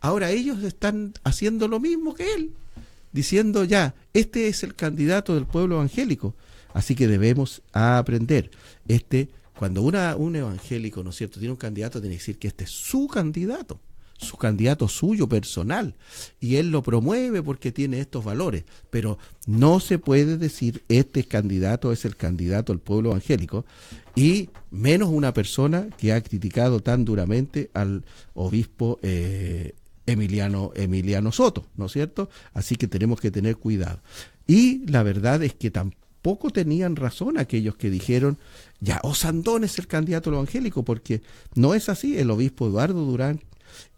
ahora ellos están haciendo lo mismo que él, diciendo ya, este es el candidato del pueblo evangélico. Así que debemos aprender. Cuando un evangélico, ¿no es cierto?, tiene un candidato, tiene que decir que este es su candidato. su candidato suyo personal, y él lo promueve porque tiene estos valores, pero no se puede decir este candidato es el candidato del pueblo evangélico, y menos una persona que ha criticado tan duramente al obispo Emiliano Soto, ¿no es cierto? Así que tenemos que tener cuidado. Y la verdad es que tampoco tenían razón aquellos que dijeron, ya, Osandón es el candidato evangélico, porque no es así. El obispo Eduardo Durán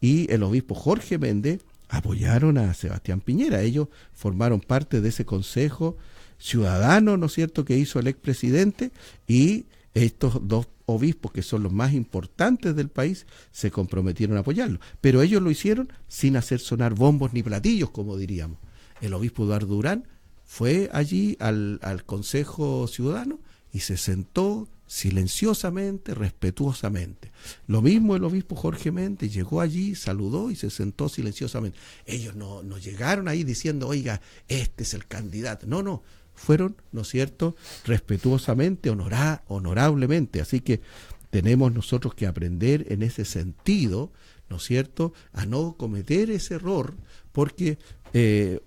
y el obispo Jorge Méndez apoyaron a Sebastián Piñera. Ellos formaron parte de ese consejo ciudadano, ¿no es cierto?, que hizo el expresidente, y estos dos obispos, que son los más importantes del país, se comprometieron a apoyarlo. Pero ellos lo hicieron sin hacer sonar bombos ni platillos, como diríamos. El obispo Eduardo Durán fue allí al Consejo Ciudadano y se sentó silenciosamente, respetuosamente. Lo mismo el obispo Jorge Méndez llegó allí, saludó y se sentó silenciosamente. Ellos no llegaron ahí diciendo, oiga, este es el candidato. No, fueron, ¿no es cierto?, respetuosamente, honorablemente. Así que tenemos nosotros que aprender en ese sentido, ¿no es cierto?, a no cometer ese error, porque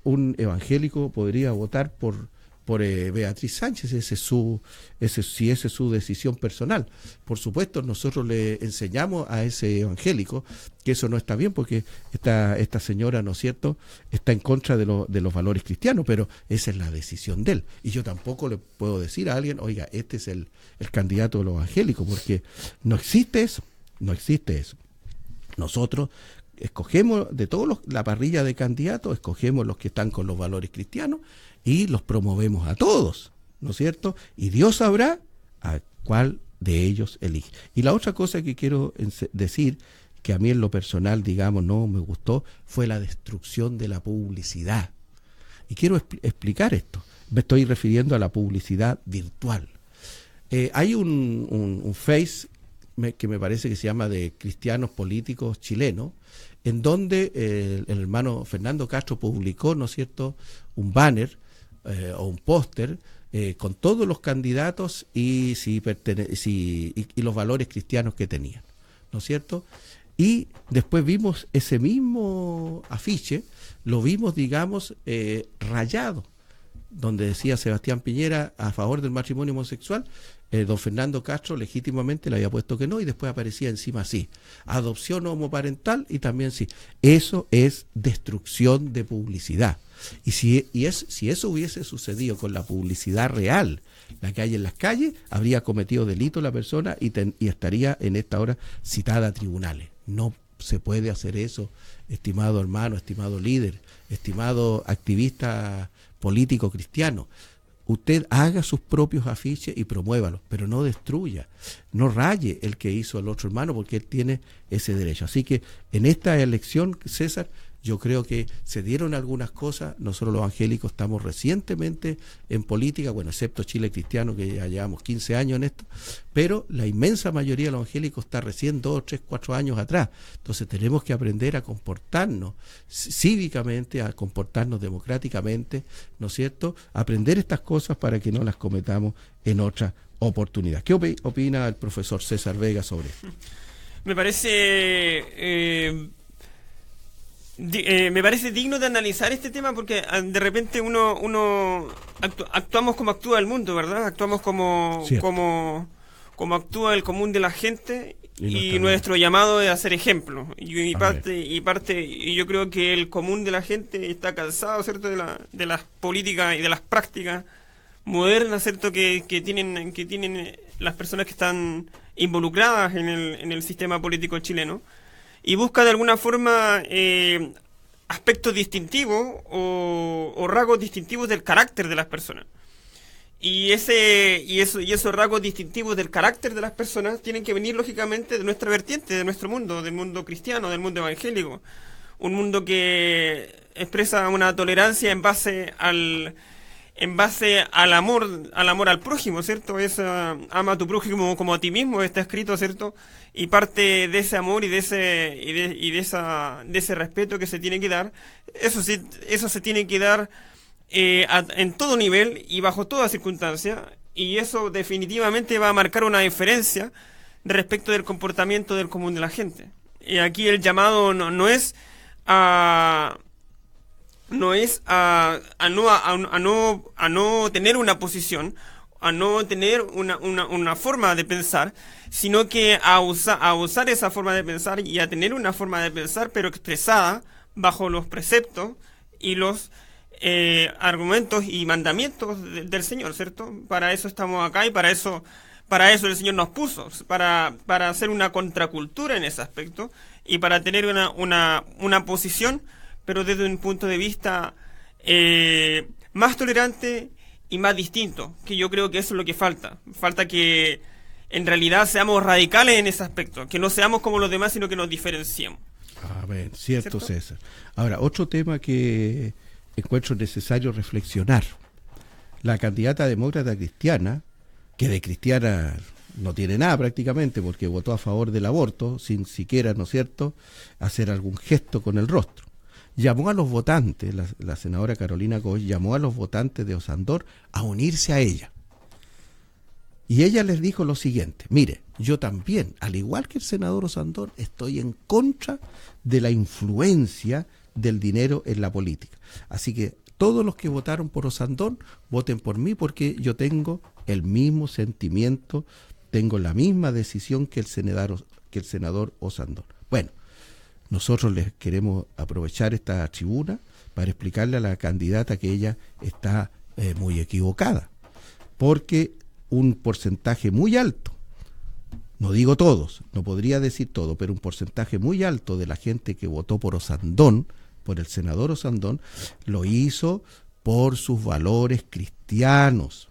un evangélico podría votar por Beatriz Sánchez, si esa es su decisión personal. Por supuesto, nosotros le enseñamos a ese evangélico que eso no está bien, porque esta señora, ¿no es cierto?, está en contra de los valores cristianos, pero esa es la decisión de él. Y yo tampoco le puedo decir a alguien, oiga, este es el candidato de los evangélicos, porque no existe eso. Nosotros escogemos de todos la parrilla de candidatos, escogemos los que están con los valores cristianos y los promovemos a todos, ¿no es cierto? Y Dios sabrá a cuál de ellos elige. Y la otra cosa que quiero decir, que a mí en lo personal, digamos, no me gustó, fue la destrucción de la publicidad. Y quiero explicar esto. Me estoy refiriendo a la publicidad virtual. Hay un Face que me parece que se llama de cristianos políticos chilenos, en donde el hermano Fernando Castro publicó, ¿no es cierto?, un banner o un póster con todos los candidatos y los valores cristianos que tenían, ¿no es cierto? Y después vimos ese mismo afiche, lo vimos, digamos, rayado, donde decía Sebastián Piñera a favor del matrimonio homosexual. Don Fernando Castro legítimamente le había puesto que no, y después aparecía encima sí, adopción homoparental, y también sí. Eso es destrucción de publicidad. Y si eso hubiese sucedido con la publicidad real, la que hay en las calles, habría cometido delito la persona y estaría en esta hora citada a tribunales. No se puede hacer eso, estimado hermano, estimado líder, estimado activista político cristiano. Usted haga sus propios afiches y promuévalos, pero no destruya, no raye el que hizo el otro hermano, porque él tiene ese derecho. Así que en esta elección, César, yo creo que se dieron algunas cosas. Nosotros los evangélicos estamos recientemente en política, bueno, excepto Chile Cristiano, que ya llevamos 15 años en esto, pero la inmensa mayoría de los evangélicos está recién 2, 3, 4 años atrás. Entonces tenemos que aprender a comportarnos cívicamente, a comportarnos democráticamente, ¿no es cierto?, aprender estas cosas para que no las cometamos en otra oportunidad. ¿Qué opina el profesor César Vega sobre esto? Me parece digno de analizar este tema, porque de repente uno actuamos como actúa el mundo, ¿verdad? Actuamos como actúa el común de la gente, y nuestro llamado es hacer ejemplo. Y yo creo que el común de la gente está cansado, ¿cierto?, de las políticas y de las prácticas modernas, ¿cierto?, que tienen las personas que están involucradas en el sistema político chileno. Y busca de alguna forma aspectos distintivos o rasgos distintivos del carácter de las personas. Y esos rasgos distintivos del carácter de las personas tienen que venir lógicamente de nuestra vertiente, de nuestro mundo, del mundo cristiano, del mundo evangélico. Un mundo que expresa una tolerancia en base al amor al prójimo, ¿cierto? Ama a tu prójimo como a ti mismo, está escrito, ¿cierto? Y parte de ese amor y de ese respeto que se tiene que dar, eso se tiene que dar en todo nivel y bajo toda circunstancia, y eso definitivamente va a marcar una diferencia respecto del comportamiento del común de la gente. aquí el llamado no es a no tener una posición, a no tener una forma de pensar, sino que a usar esa forma de pensar y a tener una forma de pensar, pero expresada bajo los preceptos y los argumentos y mandamientos del Señor, ¿cierto? Para eso estamos acá y para eso el Señor nos puso, para hacer una contracultura en ese aspecto y para tener una posición, pero desde un punto de vista más tolerante y más distinto, que yo creo que eso es lo que falta. Falta que en realidad seamos radicales en ese aspecto, que no seamos como los demás, sino que nos diferenciemos. A ver, cierto, ¿Cierto? César. Ahora, otro tema que encuentro necesario reflexionar. La candidata demócrata cristiana, que de cristiana no tiene nada prácticamente, porque votó a favor del aborto, sin siquiera, ¿no es cierto?, hacer algún gesto con el rostro. Llamó a los votantes, la senadora Carolina Goy llamó a los votantes de Osandón a unirse a ella. Y ella les dijo lo siguiente: mire, yo también, al igual que el senador Osandón, estoy en contra de la influencia del dinero en la política. Así que todos los que votaron por Osandón, voten por mí, porque yo tengo el mismo sentimiento, tengo la misma decisión que el senador Osandón. Bueno, nosotros les queremos aprovechar esta tribuna para explicarle a la candidata que ella está muy equivocada, porque un porcentaje muy alto, no digo todos, no podría decir todo, pero un porcentaje muy alto de la gente que votó por Osandón, por el senador Osandón, lo hizo por sus valores cristianos.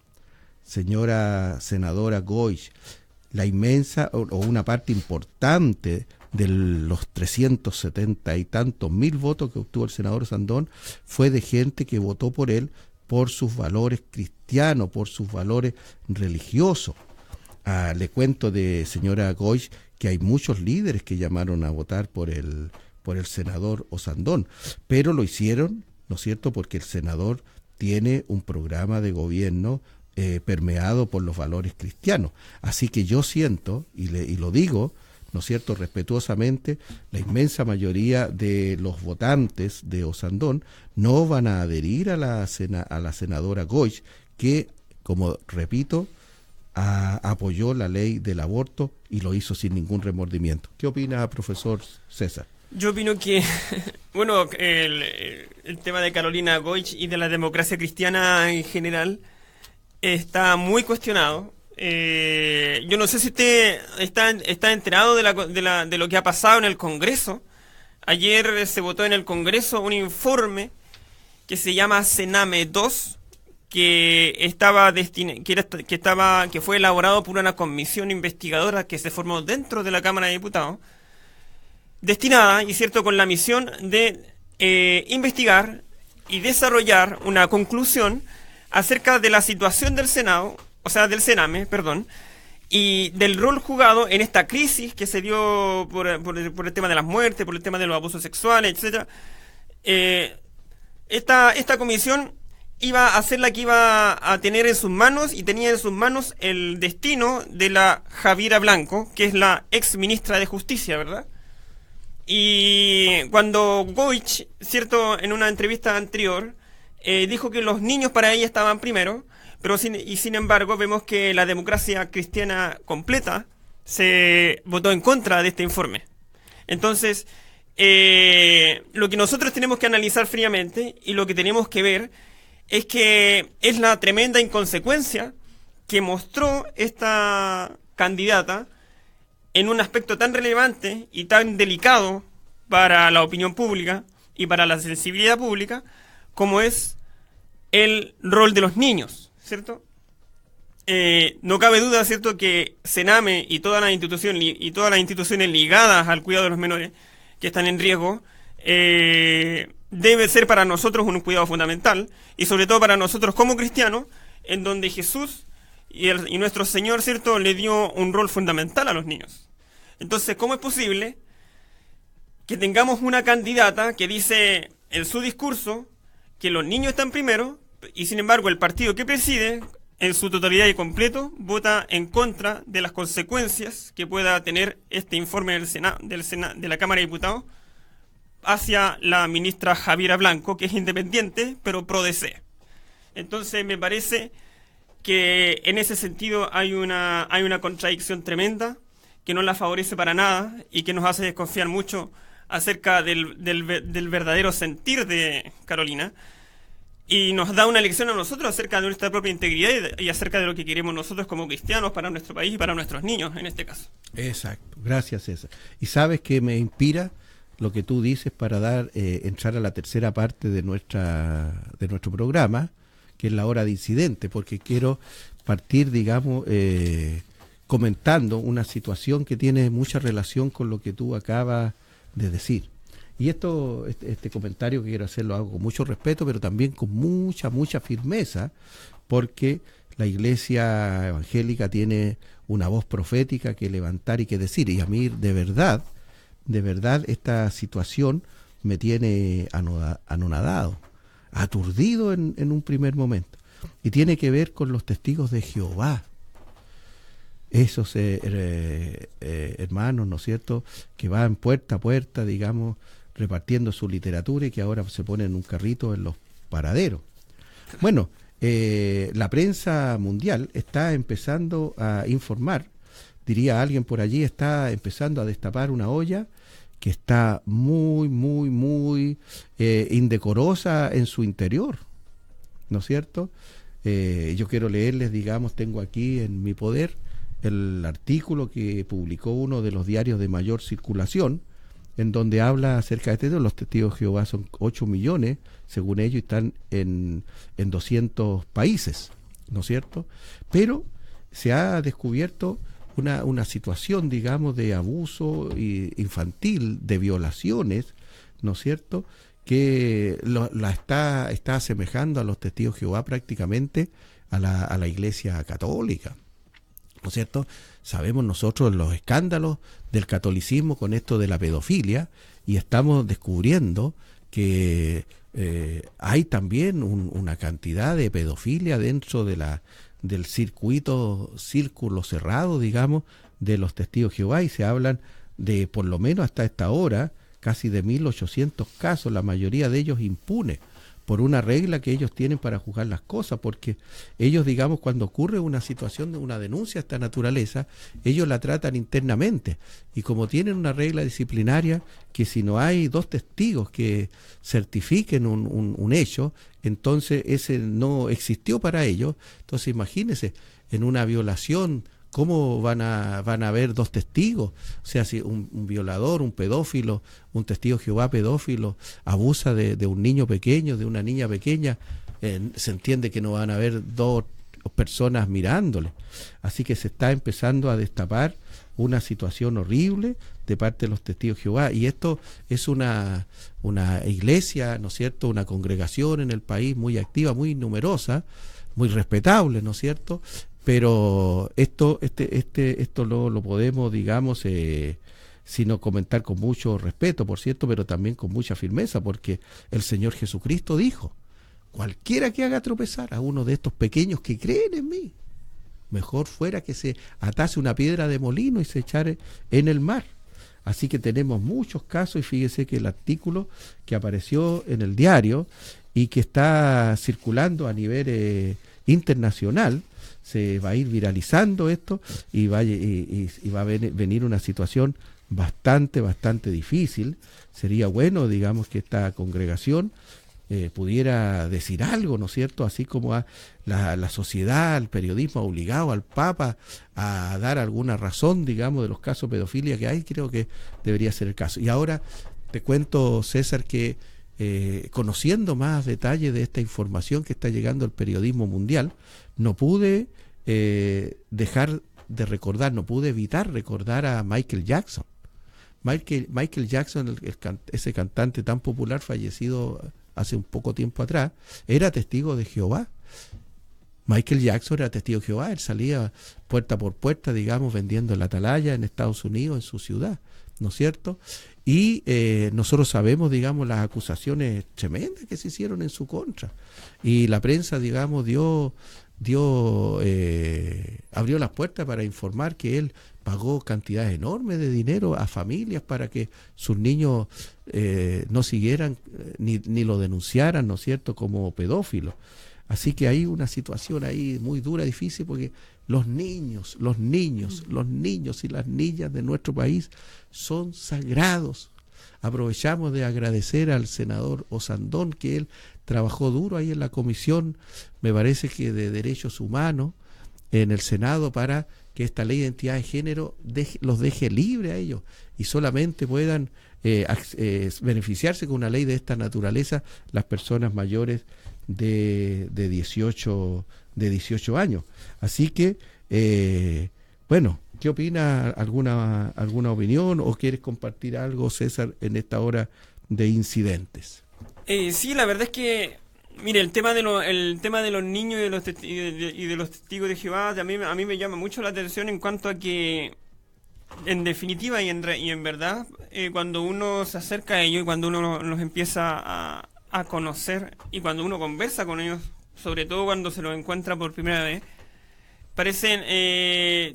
Señora senadora Goich, la inmensa o una parte importante de los 370 y tantos mil votos que obtuvo el senador Osandón fue de gente que votó por él por sus valores cristianos, por sus valores religiosos. Le cuento de señora Goich que hay muchos líderes que llamaron a votar por el senador Osandón, pero lo hicieron, ¿no es cierto?, porque el senador tiene un programa de gobierno permeado por los valores cristianos. Así que yo siento, y lo digo, ¿no es cierto?, respetuosamente, la inmensa mayoría de los votantes de Osandón no van a adherir a la senadora Goich, que, como repito, apoyó la ley del aborto y lo hizo sin ningún remordimiento. ¿Qué opina, profesor César? Yo opino que, bueno, el tema de Carolina Goich y de la democracia cristiana en general está muy cuestionado. Yo no sé si usted está enterado de lo que ha pasado en el Congreso. Ayer se votó en el Congreso un informe que se llama Sename 2, que fue elaborado por una comisión investigadora que se formó dentro de la Cámara de Diputados, destinada, y cierto, con la misión de investigar y desarrollar una conclusión acerca de la situación del Senado, o sea, del Sename, perdón, y del rol jugado en esta crisis que se dio por el tema de las muertes, por el tema de los abusos sexuales, etcétera. Esta comisión iba a ser la que iba a tener en sus manos, y tenía en sus manos el destino de la Javiera Blanco, que es la ex ministra de Justicia, ¿verdad? Y cuando Goich, cierto, en una entrevista anterior, dijo que los niños para ella estaban primero, pero sin embargo vemos que la democracia cristiana completa se votó en contra de este informe. Entonces, lo que nosotros tenemos que analizar fríamente y lo que tenemos que ver es que es la tremenda inconsecuencia que mostró esta candidata en un aspecto tan relevante y tan delicado para la opinión pública y para la sensibilidad pública como es el rol de los niños, ¿cierto? No cabe duda, ¿cierto?, que Sename y todas las instituciones ligadas al cuidado de los menores que están en riesgo debe ser para nosotros un cuidado fundamental, y sobre todo para nosotros como cristianos, en donde Jesús y nuestro Señor, ¿cierto?, le dio un rol fundamental a los niños. Entonces, ¿cómo es posible que tengamos una candidata que dice en su discurso que los niños están primero, y sin embargo el partido que preside, en su totalidad y completo, vota en contra de las consecuencias que pueda tener este informe de la Cámara de Diputados hacia la ministra Javiera Blanco, que es independiente, pero pro DC. Entonces me parece que en ese sentido hay una contradicción tremenda que no la favorece para nada y que nos hace desconfiar mucho acerca del verdadero sentir de Carolina, y nos da una lección a nosotros acerca de nuestra propia integridad y acerca de lo que queremos nosotros como cristianos para nuestro país y para nuestros niños en este caso. Exacto, gracias César. Y sabes que me inspira lo que tú dices para entrar a la tercera parte de nuestro programa, que es la hora de incidente, porque quiero partir, digamos, comentando una situación que tiene mucha relación con lo que tú acabas de decir. Y este comentario que quiero hacer lo hago con mucho respeto, pero también con mucha firmeza, porque la Iglesia evangélica tiene una voz profética que levantar y que decir. Y a mí, de verdad, esta situación me tiene anonadado, aturdido en un primer momento. Y tiene que ver con los testigos de Jehová. Esos hermanos, ¿no es cierto?, que van puerta a puerta, digamos, repartiendo su literatura y que ahora se ponen en un carrito en los paraderos. Bueno, la prensa mundial está empezando a informar, diría alguien por allí, está empezando a destapar una olla que está muy indecorosa en su interior, ¿no es cierto? Yo quiero leerles, digamos, tengo aquí en mi poder el artículo que publicó uno de los diarios de mayor circulación, en donde habla acerca de esto. Los testigos de Jehová son 8 millones, según ellos, y están en 200 países, ¿no es cierto? Pero se ha descubierto una situación, digamos, de abuso infantil, de violaciones, ¿no es cierto?, que la está asemejando a los testigos de Jehová prácticamente a la Iglesia católica, ¿no es cierto? Sabemos nosotros los escándalos del catolicismo con esto de la pedofilia, y estamos descubriendo que hay también una cantidad de pedofilia dentro del círculo cerrado, digamos, de los testigos de Jehová, y se hablan de, por lo menos hasta esta hora, casi de 1.800 casos, la mayoría de ellos impunes, por una regla que ellos tienen para juzgar las cosas, porque ellos, digamos, cuando ocurre una situación de una denuncia de esta naturaleza, ellos la tratan internamente, y como tienen una regla disciplinaria que si no hay 2 testigos que certifiquen un hecho, entonces ese no existió para ellos. Entonces imagínense, en una violación, ¿cómo van a haber 2 testigos? O sea, si un violador, un pedófilo, un testigo de Jehová pedófilo abusa de un niño pequeño, de una niña pequeña, se entiende que no van a haber 2 personas mirándole. Así que se está empezando a destapar una situación horrible de parte de los testigos de Jehová, y esto es una iglesia, ¿no es cierto?, una congregación en el país muy activa, muy numerosa, muy respetable, ¿no es cierto?, pero esto lo podemos, digamos, sino comentar con mucho respeto, por cierto, pero también con mucha firmeza, porque el Señor Jesucristo dijo: cualquiera que haga tropezar a uno de estos pequeños que creen en mí, mejor fuera que se atase una piedra de molino y se echara en el mar. Así que tenemos muchos casos, y fíjese que el artículo que apareció en el diario y que está circulando a nivel internacional, se va a ir viralizando esto, y va a venir una situación bastante difícil. Sería bueno, digamos, que esta congregación pudiera decir algo, ¿no es cierto?, así como la sociedad, el periodismo ha obligado al Papa a dar alguna razón, digamos, de los casos de pedofilia que hay. Creo que debería ser el caso. Y ahora te cuento, César, que conociendo más detalles de esta información que está llegando al periodismo mundial, no pude dejar de recordar, no pude evitar recordar a Michael Jackson. Michael Jackson, ese cantante tan popular, fallecido hace un poco tiempo atrás, era testigo de Jehová. Michael Jackson era testigo de Jehová. Él salía puerta por puerta, digamos, vendiendo la atalaya en Estados Unidos, en su ciudad, ¿no es cierto? Y nosotros sabemos, digamos, las acusaciones tremendas que se hicieron en su contra. Y la prensa, digamos, dio abrió las puertas para informar que él pagó cantidades enormes de dinero a familias para que sus niños no siguieran ni lo denunciaran, ¿no es cierto?, como pedófilos. Así que hay una situación ahí muy dura, difícil, porque los niños y las niñas de nuestro país son sagrados. Aprovechamos de agradecer al senador Osandón, que él trabajó duro ahí en la comisión, me parece que de Derechos Humanos, en el Senado, para que esta ley de identidad de género los deje libre a ellos y solamente puedan beneficiarse con una ley de esta naturaleza las personas mayores de 18 años. Así que, bueno, ¿qué opina? ¿Alguna opinión o quieres compartir algo, César, en esta hora de incidentes? Sí, la verdad es que, mire, el tema de los niños y de los testigos de Jehová a mí me llama mucho la atención en cuanto a que, en definitiva y en verdad, cuando uno se acerca a ellos y cuando uno los empieza a conocer y cuando uno conversa con ellos, sobre todo cuando se los encuentra por primera vez, parecen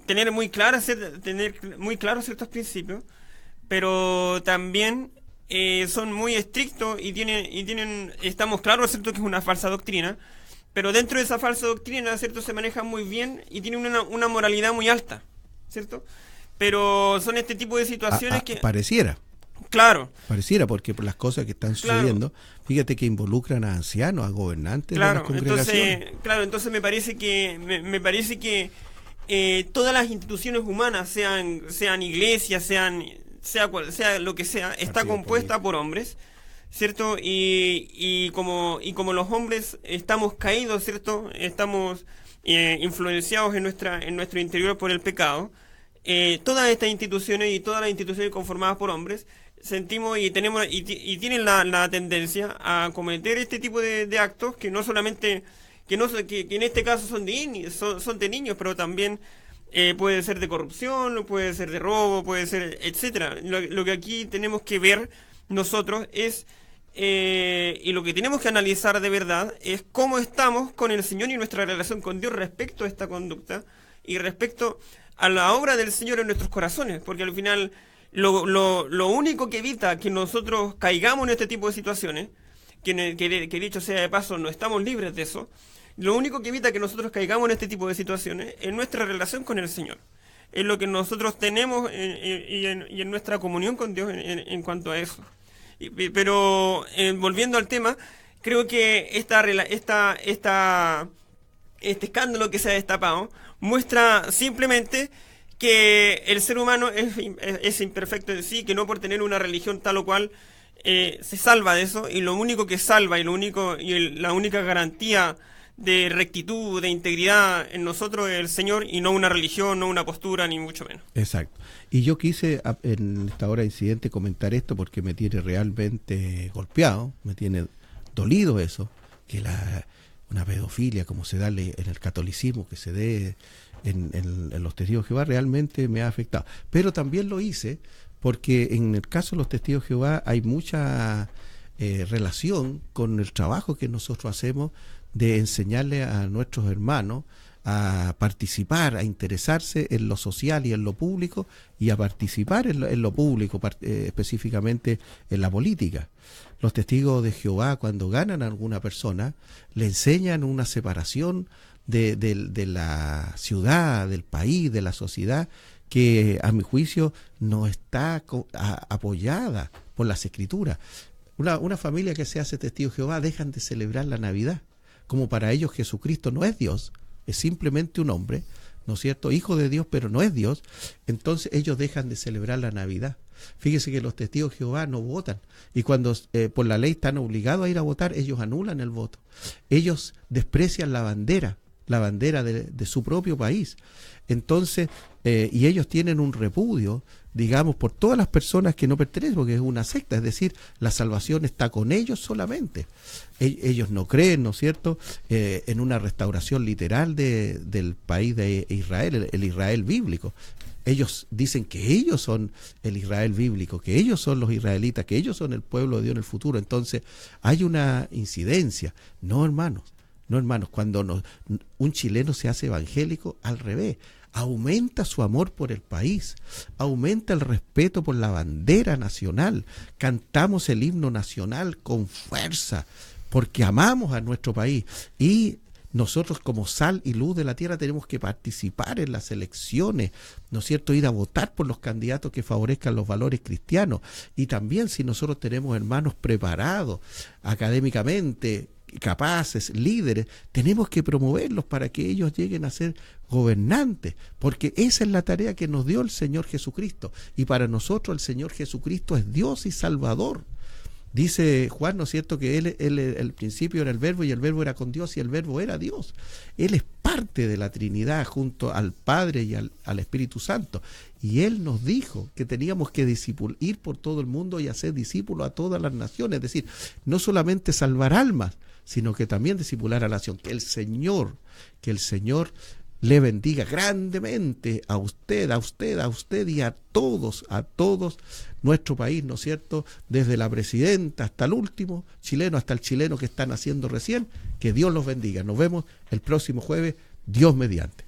tener muy claros ciertos principios, pero también son muy estrictos y tienen estamos claros, ¿cierto?, que es una falsa doctrina, pero dentro de esa falsa doctrina, ¿cierto?, se manejan muy bien y tienen una moralidad muy alta, ¿cierto? Pero son este tipo de situaciones que... Pareciera. Claro. Pareciera, porque por las cosas que están sucediendo, fíjate que involucran a ancianos, a gobernantes de las congregaciones. Entonces me parece que todas las instituciones humanas, sean iglesias, sea lo que sea, está compuesta por hombres, ¿cierto? Y como los hombres estamos caídos, ¿cierto? Estamos influenciados en nuestro interior por el pecado. Todas estas instituciones y todas las instituciones conformadas por hombres sentimos y tienen la tendencia a cometer este tipo de actos que no solamente que en este caso son de niños, pero también puede ser de corrupción, puede ser de robo, puede ser etcétera. Lo que aquí tenemos que ver nosotros es y lo que tenemos que analizar de verdad es cómo estamos con el Señor y nuestra relación con Dios respecto a esta conducta y respecto a la obra del Señor en nuestros corazones, porque al final lo único que evita que nosotros caigamos en este tipo de situaciones, que dicho sea de paso, no estamos libres de eso, lo único que evita que nosotros caigamos en este tipo de situaciones es nuestra relación con el Señor, es lo que nosotros tenemos y en nuestra comunión con Dios en cuanto a eso. Pero volviendo al tema, creo que este escándalo que se ha destapado muestra simplemente que el ser humano es imperfecto en sí, que no por tener una religión tal o cual se salva de eso, y lo único que salva y la única garantía de rectitud, de integridad en nosotros es el Señor, y no una religión, no una postura, ni mucho menos. Exacto. Y yo quise en esta hora de incidente comentar esto porque me tiene realmente golpeado, me tiene dolido eso, que una pedofilia como se da en el catolicismo, que se dé en los testigos de Jehová, realmente me ha afectado. Pero también lo hice porque en el caso de los testigos de Jehová hay mucha relación con el trabajo que nosotros hacemos de enseñarle a nuestros hermanos a participar, a interesarse en lo social y en lo público, y a participar en lo público, específicamente en la política. Los testigos de Jehová, cuando ganan a alguna persona, le enseñan una separación de la ciudad, del país, de la sociedad, que a mi juicio no está apoyada por las Escrituras. Una familia que se hace testigo de Jehová dejan de celebrar la Navidad, como para ellos Jesucristo no es Dios, es simplemente un hombre, ¿no es cierto?, hijo de Dios, pero no es Dios. Entonces ellos dejan de celebrar la Navidad. Fíjese que los testigos de Jehová no votan, y cuando por la ley están obligados a ir a votar, ellos anulan el voto. Ellos desprecian la bandera de su propio país. Entonces, y ellos tienen un repudio, digamos, por todas las personas que no pertenecen, porque es una secta, es decir, la salvación está con ellos solamente. Ellos no creen, ¿no es cierto?, en una restauración literal del país de Israel, el Israel bíblico. Ellos dicen que ellos son el Israel bíblico, que ellos son los israelitas, que ellos son el pueblo de Dios en el futuro. Entonces, hay una incidencia. No, hermanos, No, hermanos, cuando un chileno se hace evangélico, al revés, aumenta su amor por el país, aumenta el respeto por la bandera nacional, cantamos el himno nacional con fuerza, porque amamos a nuestro país, y nosotros como sal y luz de la tierra tenemos que participar en las elecciones, ¿no es cierto?, ir a votar por los candidatos que favorezcan los valores cristianos, y también si nosotros tenemos hermanos preparados académicamente, capaces, líderes, tenemos que promoverlos para que ellos lleguen a ser gobernantes, porque esa es la tarea que nos dio el Señor Jesucristo, y para nosotros el Señor Jesucristo es Dios y Salvador. Dice Juan, ¿no es cierto?, que él el principio era el Verbo, y el Verbo era con Dios, y el Verbo era Dios. Él es parte de la Trinidad junto al Padre y al Espíritu Santo. Y Él nos dijo que teníamos que ir por todo el mundo y hacer discípulos a todas las naciones. Es decir, no solamente salvar almas, sino que también discipular a la nación. Que el Señor le bendiga grandemente a usted y a todos nuestro país, ¿no es cierto?, desde la presidenta hasta el último chileno, hasta el chileno que están haciendo recién. Que Dios los bendiga. Nos vemos el próximo jueves, Dios mediante.